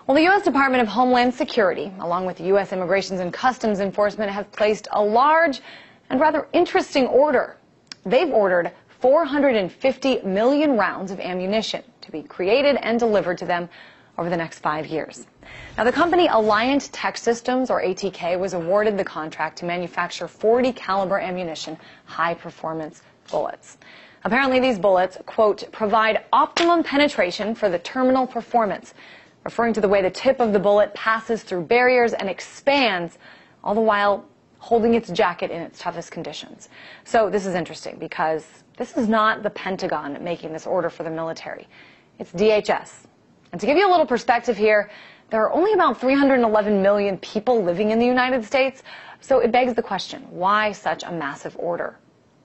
Well, the U.S. Department of Homeland Security, along with the U.S. Immigration and Customs Enforcement, have placed a large and rather interesting order. They've ordered 450 million rounds of ammunition to be created and delivered to them over the next 5 years. Now, the company Alliant Tech Systems, or ATK, was awarded the contract to manufacture 40 caliber ammunition high-performance bullets. Apparently, these bullets, quote, provide optimum penetration for the terminal performance, referring to the way the tip of the bullet passes through barriers and expands, all the while holding its jacket in its toughest conditions. So this is interesting because this is not the Pentagon making this order for the military. It's DHS. And to give you a little perspective here, there are only about 311 million people living in the United States, so it begs the question, why such a massive order?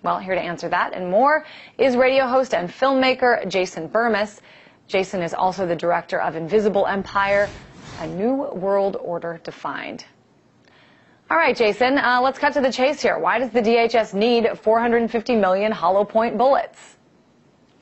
Well, here to answer that and more is radio host and filmmaker Jason Burmis. Jason is also the director of Invisible Empire, A New World Order Defined. All right, Jason, let's cut to the chase here. Why does the DHS need 450 million hollow point bullets?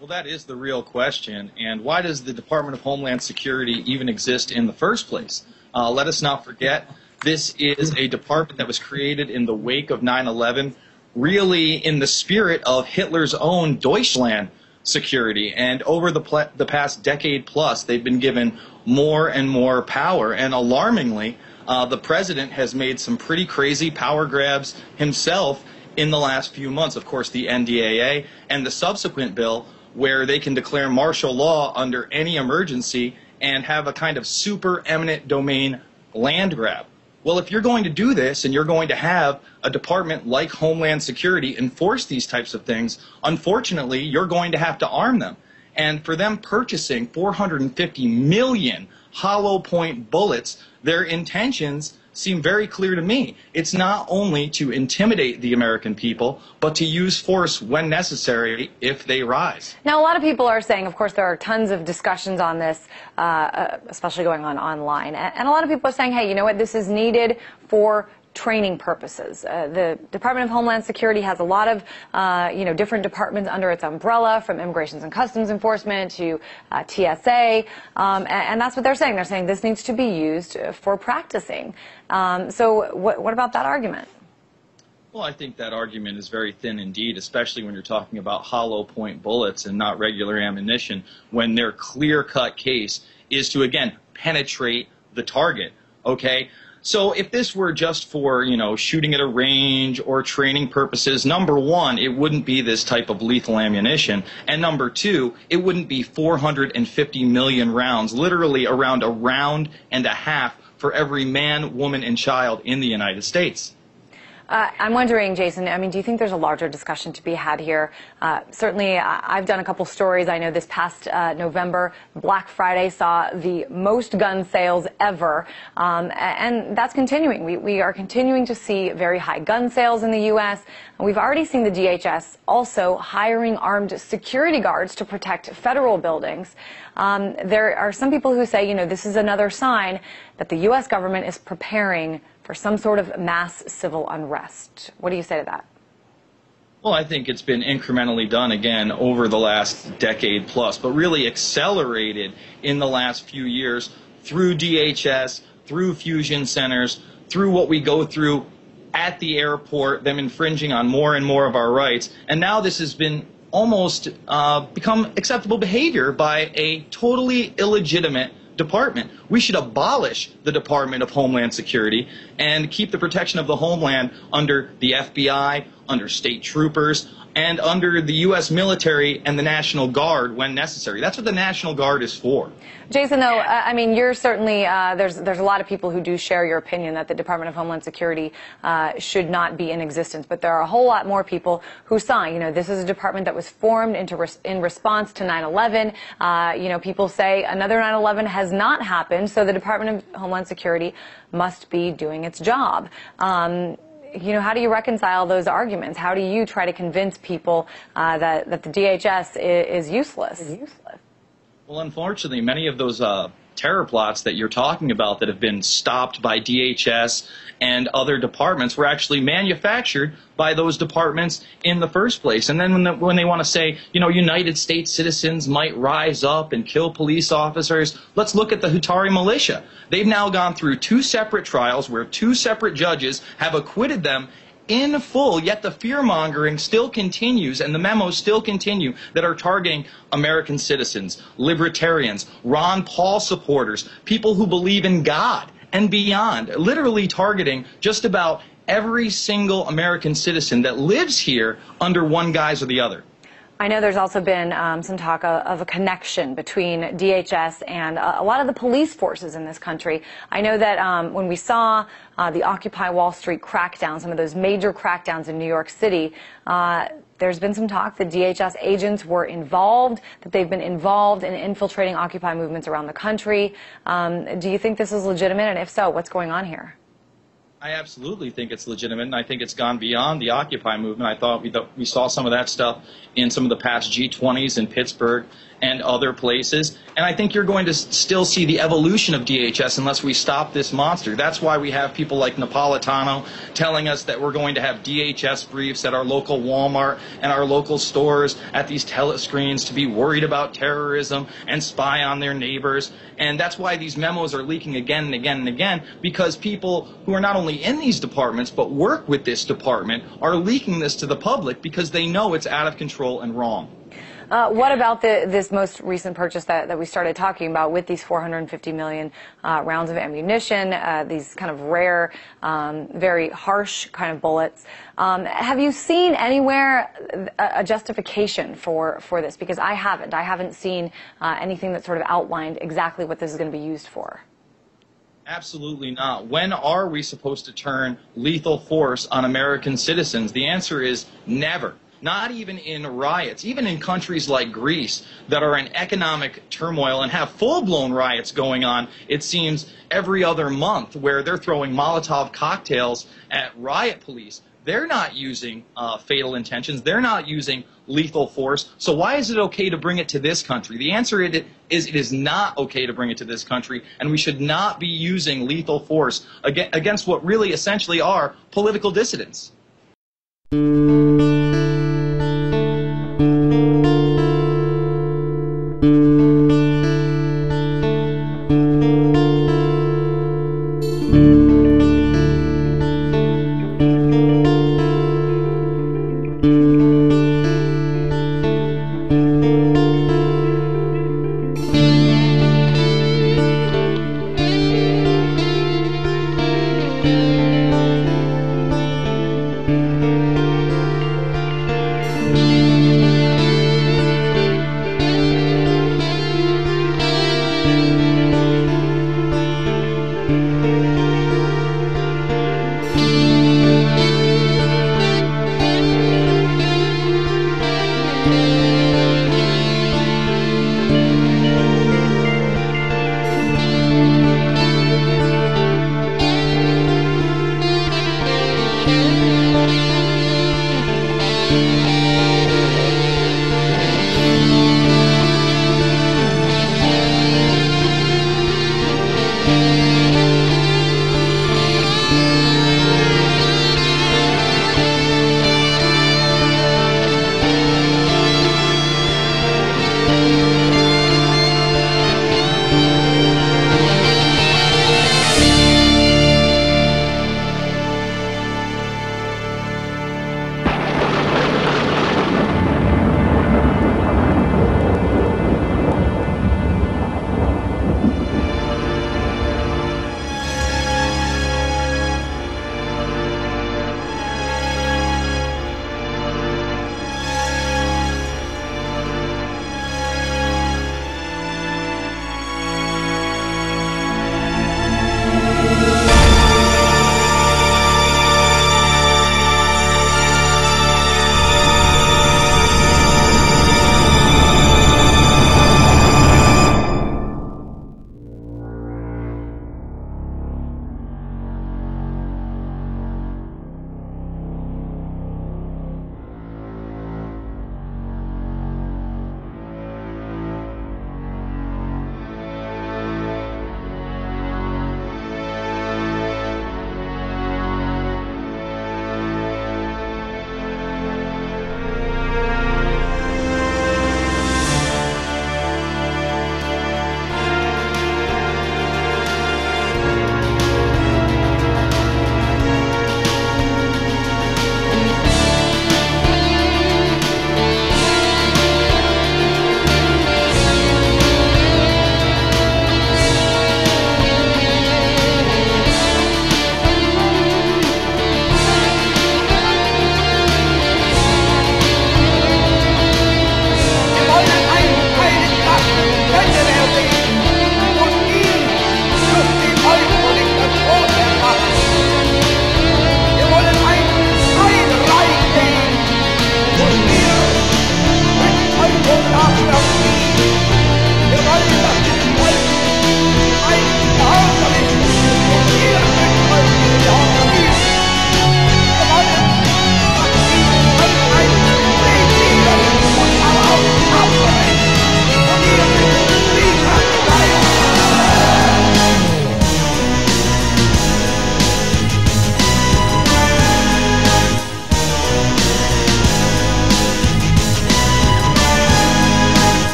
Well, that is the real question. And why does the Department of Homeland Security even exist in the first place? Let us not forget, this is a department that was created in the wake of 9/11, really in the spirit of Hitler's own Deutschland security. And over the past decade plus, they've been given more and more power. And alarmingly, the president has made some pretty crazy power grabs himself in the last few months. Of course, the NDAA and the subsequent bill where they can declare martial law under any emergency and have a kind of super eminent domain land grab. Well, if you're going to do this and you're going to have a department like Homeland Security enforce these types of things, unfortunately, you're going to have to arm them. And for them purchasing 450 million hollow point bullets, their intentions seem very clear to me. It's not only to intimidate the American people, but to use force when necessary if they rise. Now, a lot of people are saying, of course, there are tons of discussions on this, especially going on online. And a lot of people are saying, hey, you know what, this is needed for training purposes. The Department of Homeland Security has a lot of, different departments under its umbrella, from Immigration and Customs Enforcement to TSA, and that's what they're saying. They're saying this needs to be used for practicing. So what about that argument? Well, I think that argument is very thin indeed, especially when you're talking about hollow point bullets and not regular ammunition, when their clear-cut case is to, again, penetrate the target, okay? So if this were just for, shooting at a range or training purposes, number one, it wouldn't be this type of lethal ammunition. And number two, it wouldn't be 450 million rounds, literally around a round and a half for every man, woman, and child in the United States. I'm wondering, Jason, do you think there's a larger discussion to be had here? Certainly, I've done a couple stories. I know this past November, Black Friday saw the most gun sales ever, and that's continuing. We are continuing to see very high gun sales in the U.S., and we've already seen the DHS also hiring armed security guards to protect federal buildings. There are some people who say, this is another sign that the U.S. government is preparing for some sort of mass civil unrest. What do you say to that? Well, I think it's been incrementally done again over the last decade plus, but really accelerated in the last few years through DHS, through fusion centers, through what we go through at the airport, them infringing on more and more of our rights. And now this has been almost become acceptable behavior by a totally illegitimate department. We should abolish the Department of Homeland Security and keep the protection of the homeland under the FBI, under state troopers, and under the U.S. military and the National Guard when necessary. That's what the National Guard is for. Jason, though, you're certainly, there's a lot of people who do share your opinion that the Department of Homeland Security should not be in existence, but there are a whole lot more people who say, this is a department that was formed in response to 9/11. People say another 9/11 has not happened, so the Department of Homeland Security must be doing its job. How do you reconcile those arguments? How do you try to convince people that the DHS is useless? Well, unfortunately, many of those terror plots that you're talking about that have been stopped by DHS and other departments were actually manufactured by those departments in the first place. And then when they want to say, you know, United States citizens might rise up and kill police officers, let's look at the Hutari militia. They've now gone through 2 separate trials where 2 separate judges have acquitted them in full, yet the fear-mongering still continues and the memos still continue that are targeting American citizens, libertarians, Ron Paul supporters, people who believe in God and beyond, literally targeting just about every single American citizen that lives here under one guise or the other. I know there's also been some talk of a connection between DHS and a lot of the police forces in this country. I know that when we saw the Occupy Wall Street crackdown, some of those major crackdowns in New York City, there's been some talk that DHS agents were involved, that they've been involved in infiltrating Occupy movements around the country. Do you think this is legitimate? And if so, what's going on here? I absolutely think it's legitimate, and I think it's gone beyond the Occupy movement. I thought we saw some of that stuff in some of the past G20s in Pittsburgh and other places. And I think you're going to still see the evolution of DHS unless we stop this monster. That's why we have people like Napolitano telling us that we're going to have DHS briefs at our local Walmart and our local stores at these telescreens to be worried about terrorism and spy on their neighbors. And that's why these memos are leaking again and again and again, because people who are not only in these departments but work with this department are leaking this to the public because they know it's out of control and wrong. What about this most recent purchase that we started talking about with these 450 million rounds of ammunition, these kind of rare, very harsh kind of bullets? Have you seen anywhere a justification for this? Because I haven't. I haven't seen anything that sort of outlined exactly what this is going to be used for. Absolutely not. When are we supposed to turn lethal force on American citizens? The answer is never. Not even in riots, even in countries like Greece that are in economic turmoil and have full-blown riots going on, it seems, every other month, where they're throwing Molotov cocktails at riot police. They're not using fatal intentions. They're not using lethal force. So why is it okay to bring it to this country? The answer is it is not okay to bring it to this country, and we should not be using lethal force against what really essentially are political dissidents.